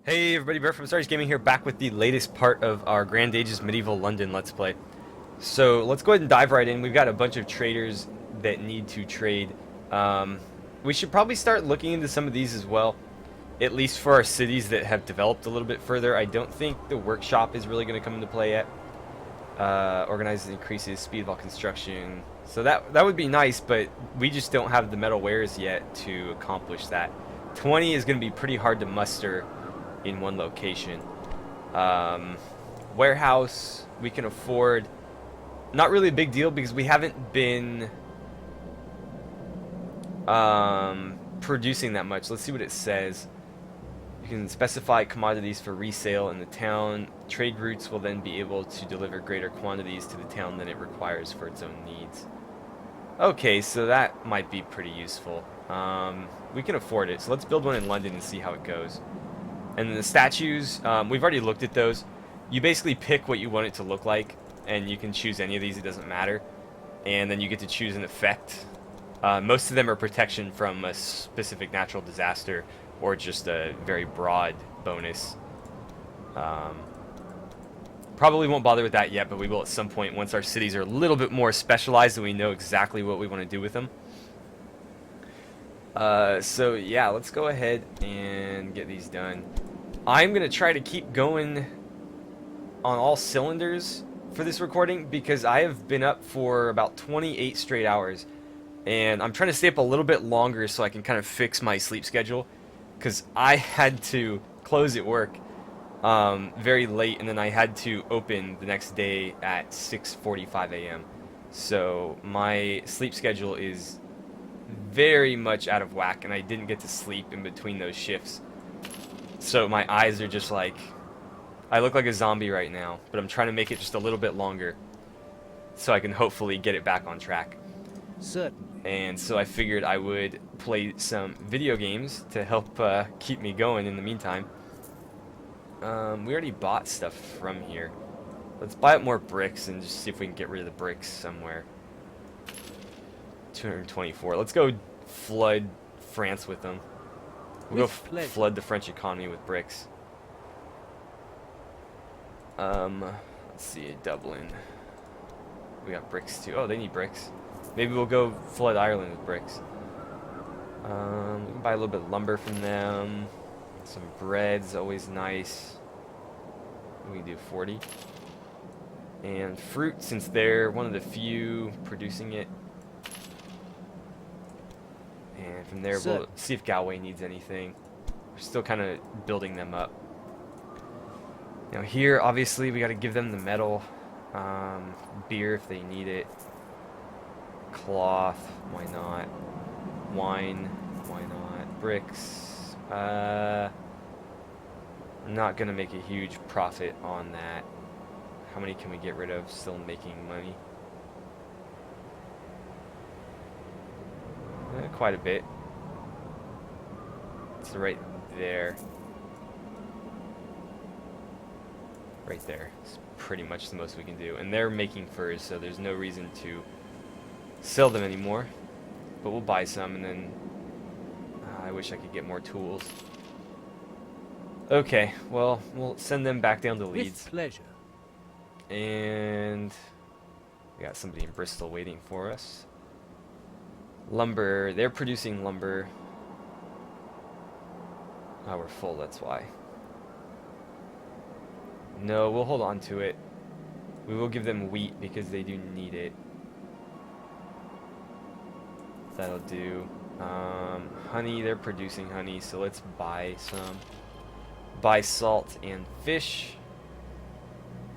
Hey everybody, Brett from AstartesGaming here, back with the latest part of our Grand Ages Medieval London Let's Play. So let's go ahead and dive right in. We've got a bunch of traders that need to trade. We should probably start looking into some of these as well, at least for our cities that have developed a little bit further. I don't think the workshop is really going to come into play yet. Organizes increases speed of all construction. So that would be nice, but we just don't have the metal wares yet to accomplish that. 20 is going to be pretty hard to muster in one location. Warehouse we can afford. Not really a big deal because we haven't been producing that much. Let's see what it says. You can specify commodities for resale in the town. Trade routes will then be able to deliver greater quantities to the town than it requires for its own needs. Okay, so that might be pretty useful. We can afford it, so let's build one in London and see how it goes. And then the statues, we've already looked at those. You basically pick what you want it to look like, and you can choose any of these, it doesn't matter. And then you get to choose an effect. Most of them are protection from a specific natural disaster, or just a very broad bonus. Probably won't bother with that yet, but we will at some point once our cities are a little bit more specialized and we know exactly what we want to do with them. So yeah, let's go ahead and get these done. I'm gonna try to keep going on all cylinders for this recording because I have been up for about 28 straight hours, and I'm trying to stay up a little bit longer so I can kind of fix my sleep schedule, because I had to close at work very late, and then I had to open the next day at 6:45 a.m. So my sleep schedule is very much out of whack, and I didn't get to sleep in between those shifts. So my eyes are just like, I look like a zombie right now, but I'm trying to make it just a little bit longer so I can hopefully get it back on track. Certainly. And so I figured I would play some video games to help keep me going in the meantime. We already bought stuff from here. Let's buy up more bricks and just see if we can get rid of the bricks somewhere. 224. Let's go flood France with them. We'll go flood the French economy with bricks. Let's see, Dublin. We got bricks too. Oh, they need bricks. Maybe we'll go flood Ireland with bricks. We can buy a little bit of lumber from them. Some bread's always nice. We can do 40. And fruit, since they're one of the few producing it. And from there, we'll see if Galway needs anything. We're still kind of building them up. Now here, obviously, we got to give them the metal. Beer if they need it. Cloth, why not? Wine, why not? Bricks. I'm not going to make a huge profit on that. How many can we get rid of still making money? Quite a bit. It's right there. Right there. It's pretty much the most we can do. And they're making furs, so there's no reason to sell them anymore. But we'll buy some, and then I wish I could get more tools. Okay, well, we'll send them back down to Leeds. With pleasure. And we got somebody in Bristol waiting for us. Lumber, they're producing lumber. Oh, we're full, that's why. No, we'll hold on to it. We will give them wheat because they do need it. That'll do. Honey, they're producing honey, so let's buy some. Buy salt and fish,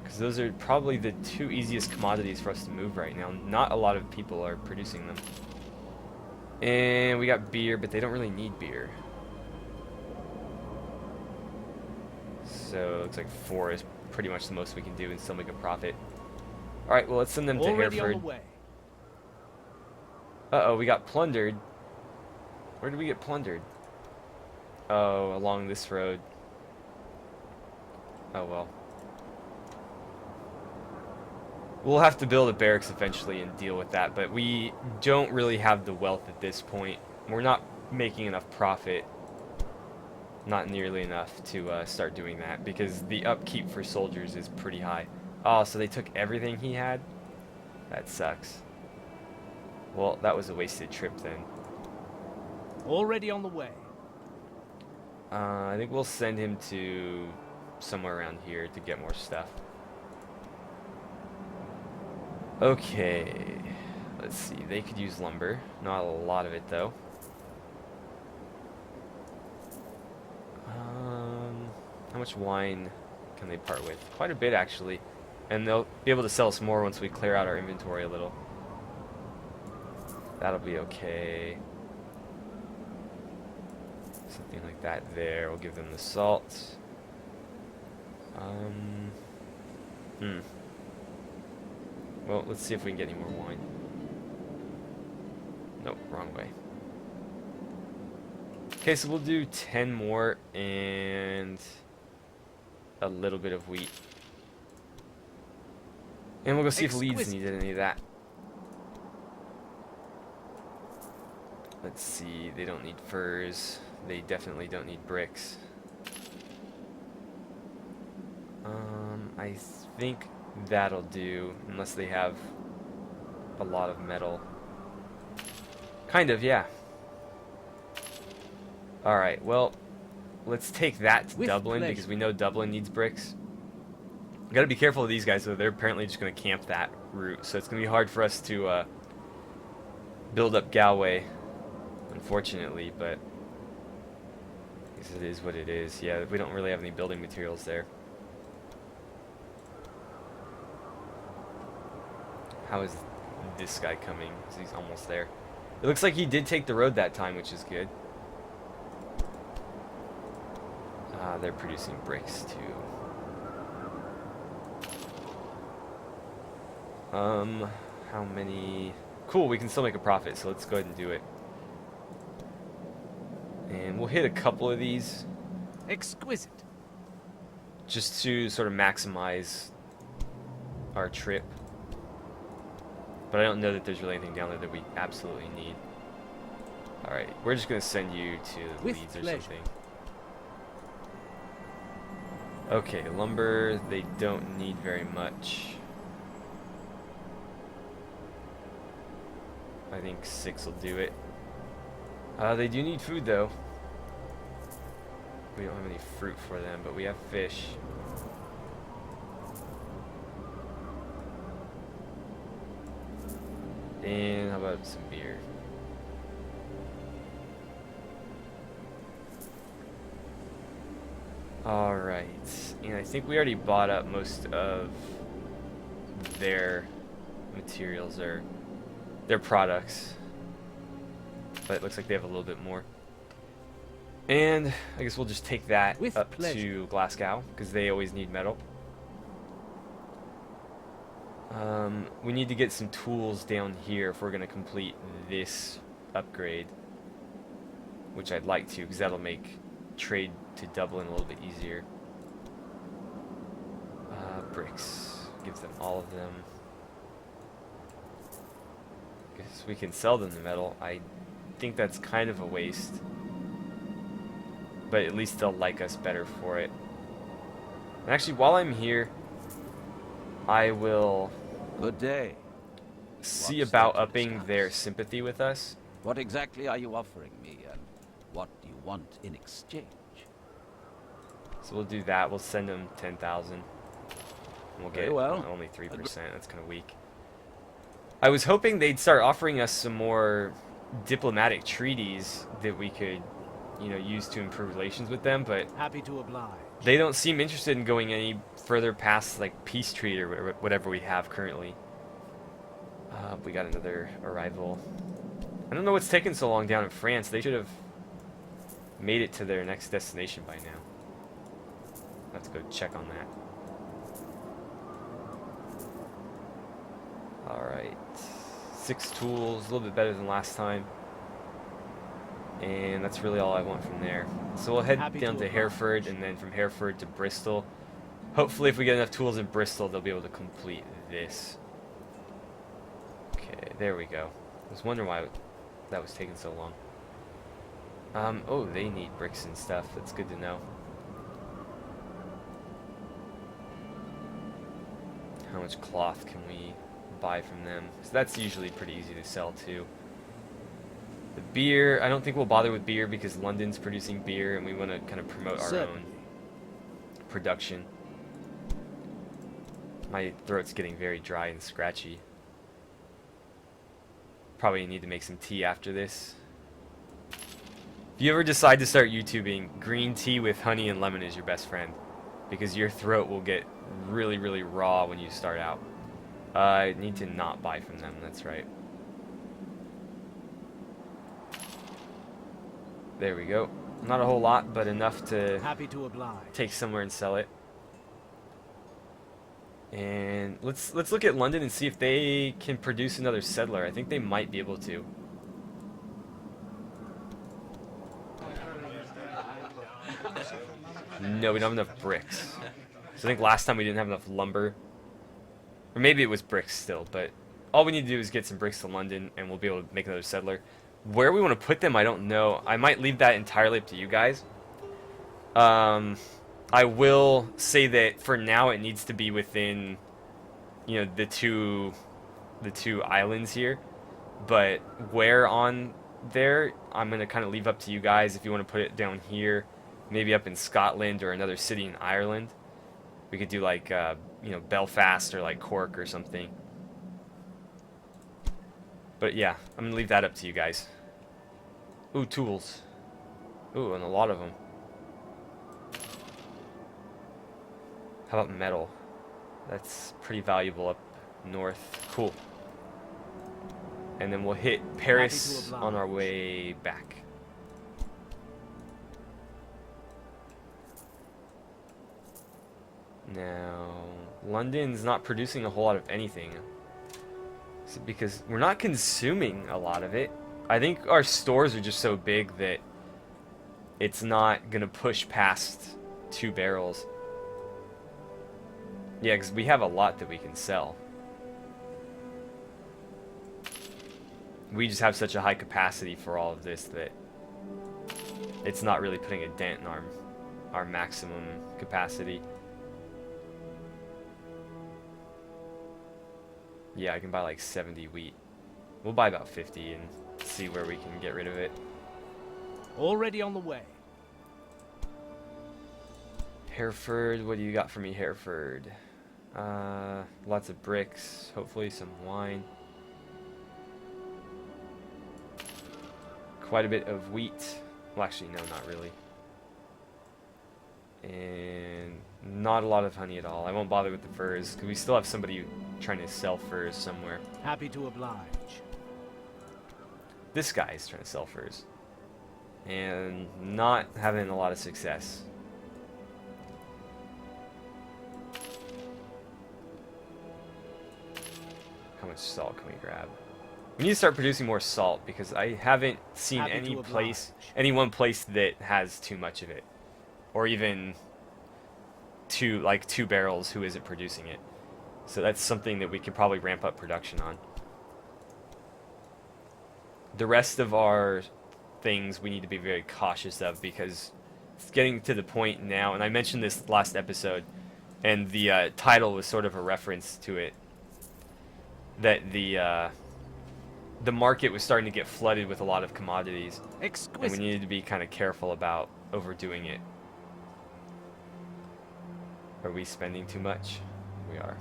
because those are probably the two easiest commodities for us to move right now. Not a lot of people are producing them. And we got beer, but they don't really need beer. So it looks like 4 is pretty much the most we can do and still make a profit. Alright, well, let's send them to Hereford. Uh-oh, we got plundered. Where did we get plundered? Oh, along this road. Oh, well. We'll have to build a barracks eventually and deal with that, but we don't really have the wealth at this point. We're not making enough profit Not nearly enough to start doing that, because the upkeep for soldiers is pretty high. Oh, so they took everything he had? That sucks. Well, that was a wasted trip then. Already on the way. I think we'll send him to somewhere around here to get more stuff. Okay, let's see. They could use lumber. Not a lot of it, though. How much wine can they part with? Quite a bit, actually. And they'll be able to sell us more once we clear out our inventory a little. That'll be okay. Something like that there. We'll give them the salt. Well, let's see if we can get any more wine. Nope, wrong way. Okay, so we'll do 10 more and a little bit of wheat. And we'll go see if Leeds needed any of that. Let's see, they don't need furs. They definitely don't need bricks. I think that'll do, unless they have a lot of metal. Kind of, yeah. Alright, well, let's take that to Dublin, because we know Dublin needs bricks. We gotta be careful of these guys, though. They're apparently just gonna camp that route, so it's gonna be hard for us to build up Galway, unfortunately, but I guess it is what it is. Yeah, we don't really have any building materials there. How is this guy coming? He's almost there. It looks like he did take the road that time, which is good. They're producing bricks too. How many? Cool, we can still make a profit, so let's go ahead and do it. And we'll hit a couple of these. Exquisite. Just to sort of maximize our trip. But I don't know that there's really anything down there that we absolutely need. Alright, we're just going to send you to Leeds or something. Okay, lumber, they don't need very much. I think 6 will do it. They do need food, though. We don't have any fruit for them, but we have fish. And how about some beer? Alright, and I think we already bought up most of their materials, or their products. But it looks like they have a little bit more. And I guess we'll just take that up to Glasgow, because they always need metal. We need to get some tools down here if we're going to complete this upgrade. Which I'd like to, because that'll make trade to Dublin a little bit easier. Bricks. Gives them all of them. Guess we can sell them the metal. I think that's kind of a waste. But at least they'll like us better for it. And actually, while I'm here, I will... Good day. See about upping their sympathy with us. What exactly are you offering me, and what do you want in exchange? So we'll do that. We'll send them 10,000. We'll get only 3%. That's kind of weak. I was hoping they'd start offering us some more diplomatic treaties that we could, you know, use to improve relations with them, but happy to oblige. They don't seem interested in going any further past like peace treaty or whatever we have currently. We got another arrival. I don't know what's taking so long down in France. They should have made it to their next destination by now. Let's go check on that. Alright. 6 tools, a little bit better than last time. And that's really all I want from there. So we'll head down to Hereford, and then from Hereford to Bristol. Hopefully if we get enough tools in Bristol, they'll be able to complete this. Okay, there we go. I was wondering why that was taking so long. Oh, they need bricks and stuff. That's good to know. How much cloth can we buy from them? So that's usually pretty easy to sell too. The beer, I don't think we'll bother with beer because London's producing beer and we want to kind of promote our own production. My throat's getting very dry and scratchy. Probably need to make some tea after this. If you ever decide to start YouTubing, green tea with honey and lemon is your best friend. Because your throat will get really, really raw when you start out. I need to not buy from them, that's right. There we go. Not a whole lot, but enough to Happy to oblige. take somewhere and sell it. And let's look at London and see if they can produce another settler. I think they might be able to. No, we don't have enough bricks. So I think last time we didn't have enough lumber. Or maybe it was bricks still, but all we need to do is get some bricks to London and we'll be able to make another settler. Where we want to put them, I don't know. I might leave that entirely up to you guys. I will say that for now it needs to be within, you know, the two islands here. But where on there, I'm going to kind of leave up to you guys. If you want to put it down here, maybe up in Scotland or another city in Ireland. We could do like, you know, Belfast or like Cork or something. But yeah, I'm going to leave that up to you guys. Ooh, tools. Ooh, and a lot of them. How about metal? That's pretty valuable up north. Cool. And then we'll hit Paris on our way back. Now, London's not producing a whole lot of anything. Because we're not consuming a lot of it. I think our stores are just so big that it's not going to push past 2 barrels. Yeah, because we have a lot that we can sell. We just have such a high capacity for all of this that it's not really putting a dent in our maximum capacity. Yeah, I can buy like 70 wheat. We'll buy about 50 and see where we can get rid of it. Already on the way. Hereford, what do you got for me, Hereford? Lots of bricks, hopefully some wine. Quite a bit of wheat. Well, actually, no, not really. And not a lot of honey at all. I won't bother with the furs, because we still have somebody trying to sell furs somewhere. Happy to oblige. This guy is trying to sell furs. And not having a lot of success. How much salt can we grab? We need to start producing more salt because I haven't seen any one place that has too much of it. Or even two barrels who isn't producing it. So that's something that we could probably ramp up production on. The rest of our things we need to be very cautious of because it's getting to the point now, and I mentioned this last episode, and the title was sort of a reference to it, that the market was starting to get flooded with a lot of commodities. Exquisite. And we needed to be kind of careful about overdoing it. Are we spending too much? We are.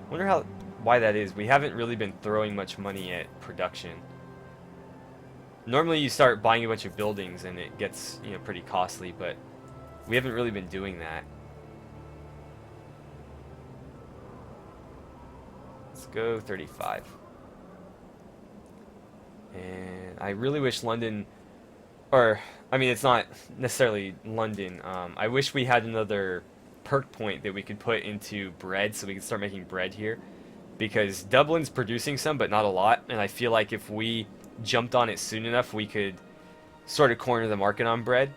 Wonder why that is. We haven't really been throwing much money at production. Normally you start buying a bunch of buildings and it gets, you know, pretty costly, but we haven't really been doing that. Let's go 35. And I really wish London, or I mean it's not necessarily London, I wish we had another perk point that we could put into bread so we could start making bread here, because Dublin's producing some but not a lot, and I feel like if we jumped on it soon enough we could sort of corner the market on bread,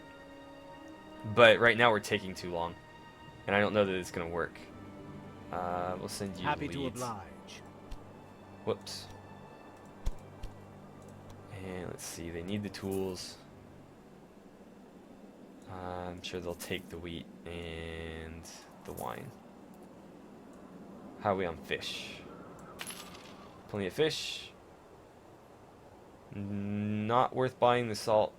but right now we're taking too long and I don't know that it's gonna work. We'll send you Happy leads. to oblige. Whoops. And let's see, they need the tools. I'm sure they'll take the wheat and the wine. How are we on fish? Plenty of fish. Not worth buying the salt.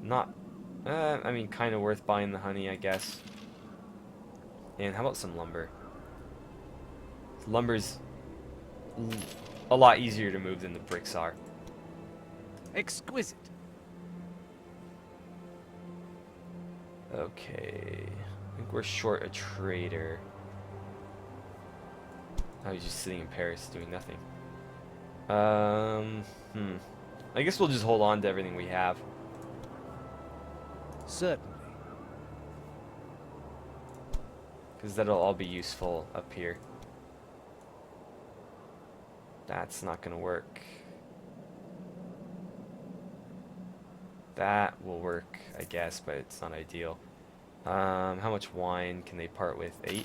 Not, I mean, kind of worth buying the honey, I guess. And how about some lumber? Lumber's a lot easier to move than the bricks are. Exquisite. Okay, I think we're short a trader. Oh, he's just sitting in Paris doing nothing. I guess we'll just hold on to everything we have. Certainly. Because that'll all be useful up here. That's not going to work. That will work, I guess, but it's not ideal. How much wine can they part with? 8?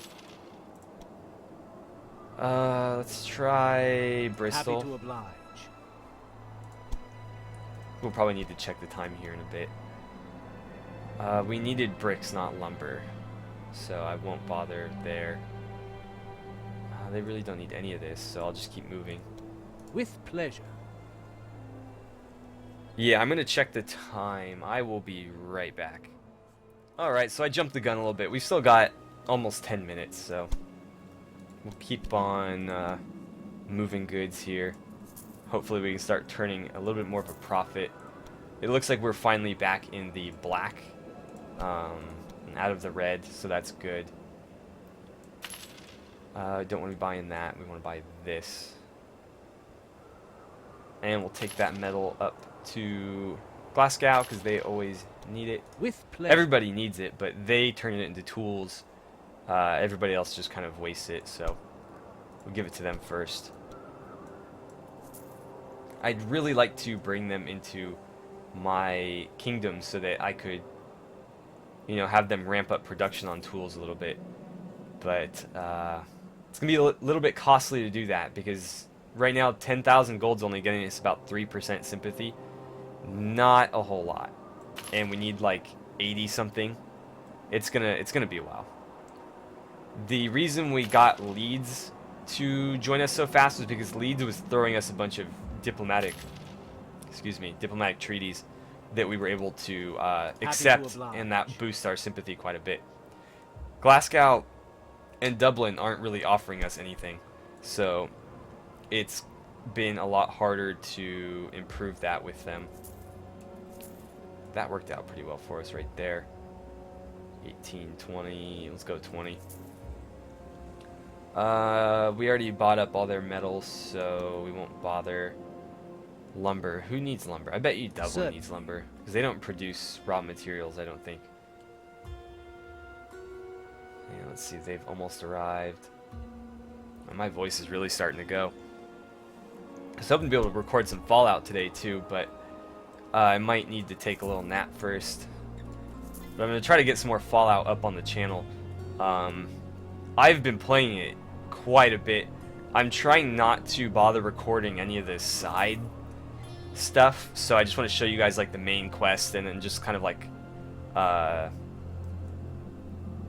Let's try Bristol. Happy to oblige. We'll probably need to check the time here in a bit. We needed bricks, not lumber, so I won't bother there. They really don't need any of this, so I'll just keep moving. With pleasure. Yeah, I'm gonna check the time. I will be right back. Alright, so I jumped the gun a little bit. We've still got almost 10 minutes, so we'll keep on moving goods here. Hopefully we can start turning a little bit more of a profit. It looks like we're finally back in the black, and out of the red, so that's good. Don't want to be buying that. We want to buy this. And we'll take that metal up to Glasgow because they always need it. With pleasure. Everybody needs it, but they turn it into tools. Everybody else just kind of wastes it, so we'll give it to them first. I'd really like to bring them into my kingdom so that I could, you know, have them ramp up production on tools a little bit. But it's going to be a little bit costly to do that because right now 10,000 gold's only getting us about 3% sympathy. Not a whole lot. And we need like 80 something. It's gonna be a while. The reason we got Leeds to join us so fast was because Leeds was throwing us a bunch of diplomatic treaties that we were able to accept, and that boosts our sympathy quite a bit. Glasgow and Dublin aren't really offering us anything, so it's been a lot harder to improve that with them. That worked out pretty well for us right there. 18, 20, let's go 20. We already bought up all their metals, so we won't bother. Lumber. Who needs lumber? I bet you Dublin needs lumber, because they don't produce raw materials, I don't think. Yeah, let's see, they've almost arrived. Oh, my voice is really starting to go. I was hoping to be able to record some Fallout today too, but I might need to take a little nap first. But I'm going to try to get some more Fallout up on the channel. I've been playing it quite a bit. I'm trying not to bother recording any of the side stuff, so I just want to show you guys like the main quest and then just kind of like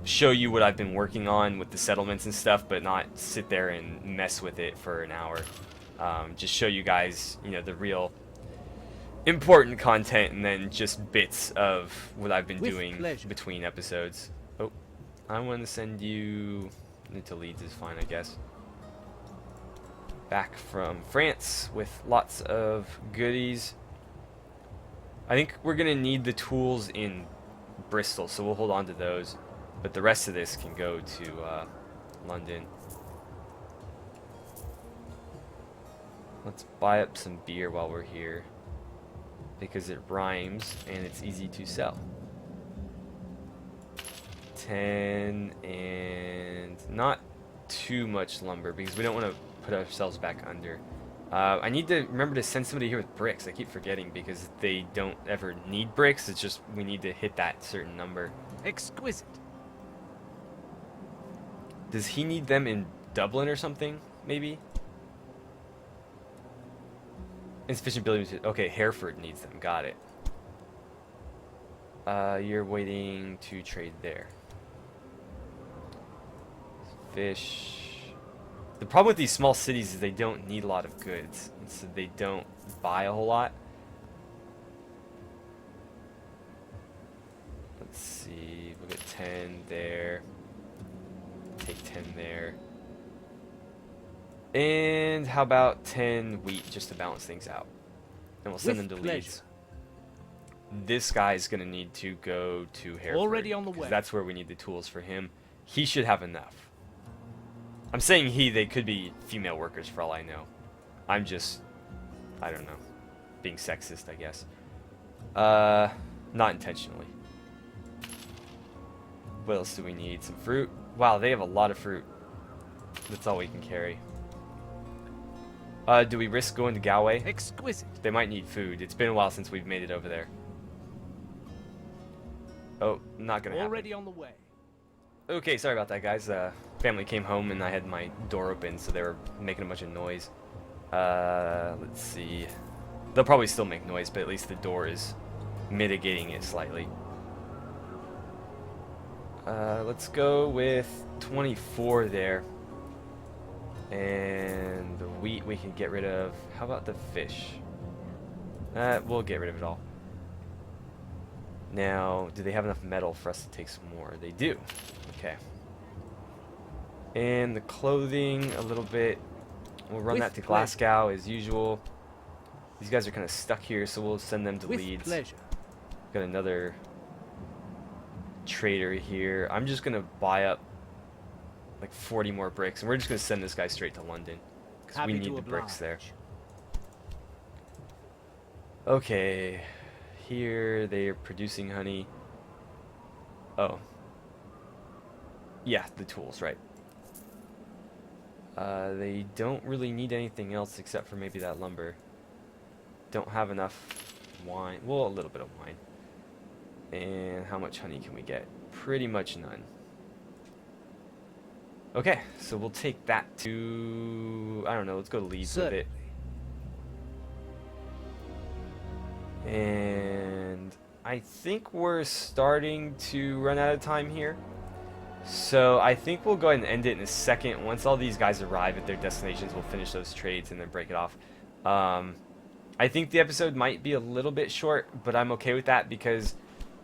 show you what I've been working on with the settlements and stuff, but not sit there and mess with it for an hour. Just show you guys, you know, the real important content and then just bits of what I've been doing between episodes. Oh, I want to send you into Leeds is fine, I guess. Back from France with lots of goodies. I think we're gonna need the tools in Bristol, so we'll hold on to those, but the rest of this can go to London. Let's buy up some beer while we're here because it rhymes and it's easy to sell. 10 and not too much lumber because we don't want to put ourselves back under. I need to remember to send somebody here with bricks. I keep forgetting because they don't ever need bricks. It's just we need to hit that certain number. Exquisite. Does he need them in Dublin or something? Maybe? Insufficient building material. Okay, Hereford needs them. Got it. You're waiting to trade there. Fish. The problem with these small cities is they don't need a lot of goods, and so they don't buy a whole lot. Let's see, we'll get 10 there. Take 10 there. And how about 10 wheat just to balance things out? And we'll send With them to pleasure. Leeds. This guy's going to need to go to Hereford. Already on the 'cause way. that's where we need the tools for him. He should have enough. I'm saying he, they could be female workers for all I know. I'm just, I don't know, being sexist, I guess. Not intentionally. What else do we need? Some fruit? Wow, they have a lot of fruit. That's all we can carry. Do we risk going to Galway? Exquisite. They might need food. It's been a while since we've made it over there. Oh, not gonna happen. Already on the way. Okay, sorry about that, guys. Family came home and I had my door open, so they were making a bunch of noise. Let's see. They'll probably still make noise, but at least the door is mitigating it slightly. Let's go with 24 there. And the wheat we can get rid of. How about the fish? We'll get rid of it all. Now, do they have enough metal for us to take some more? They do. Okay. And the clothing, a little bit. We'll run With that to pleasure. Glasgow as usual. These guys are kind of stuck here, so we'll send them to With Leeds. pleasure. Got another trader here. I'm just going to buy up like 40 more bricks, and we're just going to send this guy straight to London because we Happy need to the bricks there. oblige. Okay, here they are producing honey. Oh. Yeah, the tools, right. They don't really need anything else except for maybe that lumber. Don't have enough wine. Well, a little bit of wine. And how much honey can we get? Pretty much none. Okay, so we'll take that to... I don't know, let's go to Leeds with it. Certainly. And I think we're starting to run out of time here. So I think we'll go ahead and end it in a second. Once all these guys arrive at their destinations, we'll finish those trades and then break it off. I think the episode might be a little bit short, but I'm okay with that because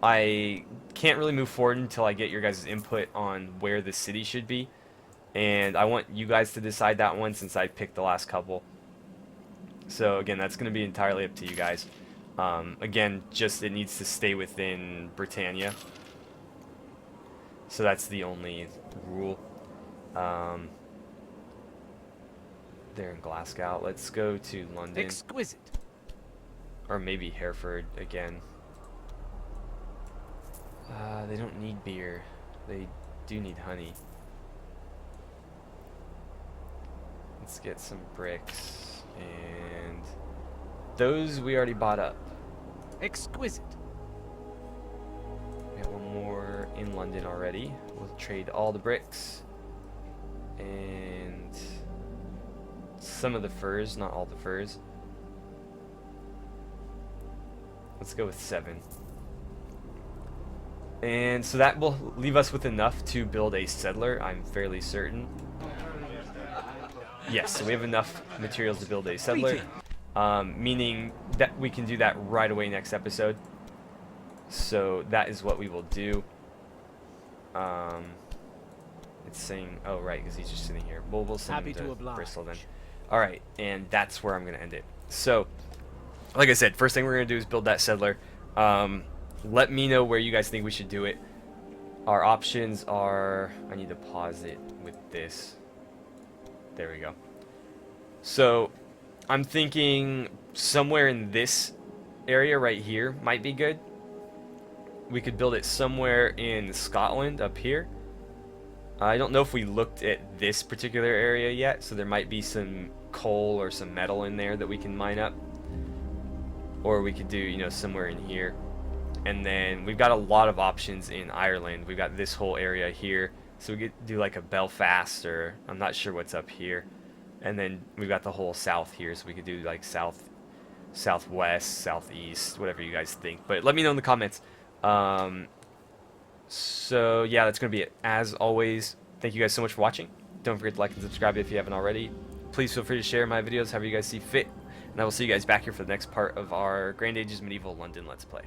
I can't really move forward until I get your guys' input on where the city should be. And I want you guys to decide that one since I picked the last couple. So again, that's going to be entirely up to you guys. Again, just it needs to stay within Britannia. So that's the only rule. They're in Glasgow. Let's go to London. Exquisite. Or maybe Hereford again. They don't need beer. They do need honey. Let's get some bricks. And those we already bought up. Exquisite. We have one more in London already. We'll trade all the bricks. And some of the furs, not all the furs. Let's go with 7. And so that will leave us with enough to build a settler, I'm fairly certain. Yes, so we have enough materials to build a settler. Meaning that we can do that right away next episode. So that is what we will do. It's saying, oh right, because he's just sitting here. Well, we'll send Happy him to to oblige. Bristol then. All right, and that's where I'm going to end it. So, like I said, first thing we're going to do is build that settler. Let me know where you guys think we should do it. Our options are... I need to pause it with this. There we go. So, I'm thinking somewhere in this area right here might be good. We could build it somewhere in Scotland up here. I don't know if we looked at this particular area yet, so there might be some coal or some metal in there that we can mine up. Or we could do, you know, somewhere in here. And then we've got a lot of options in Ireland. We've got this whole area here. So we could do like a Belfast, or I'm not sure what's up here. And then we've got the whole south here, so we could do like south, southwest, southeast, whatever you guys think. But let me know in the comments So yeah, that's going to be it. As always, thank you guys so much for watching. Don't forget to like and subscribe if you haven't already. Please feel free to share my videos however you guys see fit. And I will see you guys back here for the next part of our Grand Ages Medieval London Let's Play.